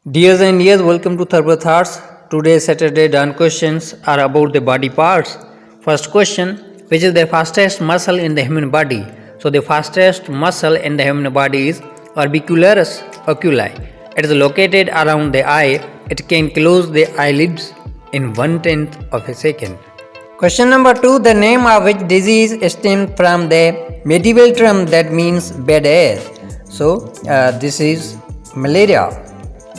Dears and dears, welcome to TharBar Thoughts. Today's Saturday done questions are about the body parts. First question, which is the fastest muscle in the human body? So the fastest muscle in the human body is orbicularis oculi. It is located around the eye. It can close the eyelids in 1/10 of a second. Question number 2, the name of which disease stemmed from the medieval term that means bad air. So this is malaria.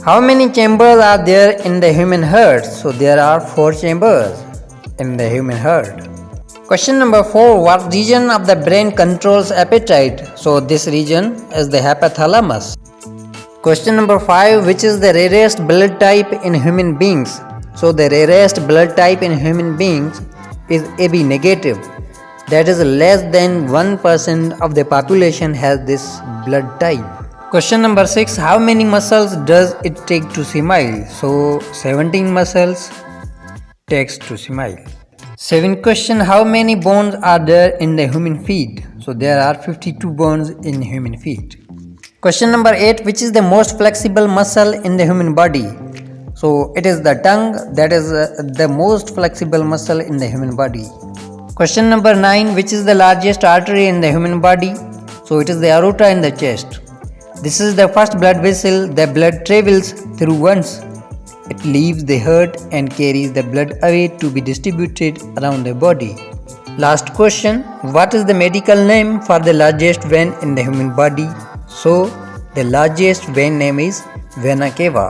How many chambers are there in the human heart? So there are 4 chambers in the human heart. Question number 4, what region of the brain controls appetite? So this region is the hypothalamus. Question number 5, which is the rarest blood type in human beings? So the rarest blood type in human beings is AB negative. That is less than 1% of the population has this blood type. Question number 6, how many muscles does it take to smile? So 17 muscles takes to smile. 7th question, how many bones are there in the human feet? So there are 52 bones in human feet. Question number 8, which is the most flexible muscle in the human body? So it is the tongue, that is the most flexible muscle in the human body. Question number 9, which is the largest artery in the human body? So it is the aorta in the chest. This is the first blood vessel the blood travels through once it leaves the heart and carries the blood away to be distributed around the body. Last question, what is the medical name for the largest vein in the human body? So the largest vein name is vena cava.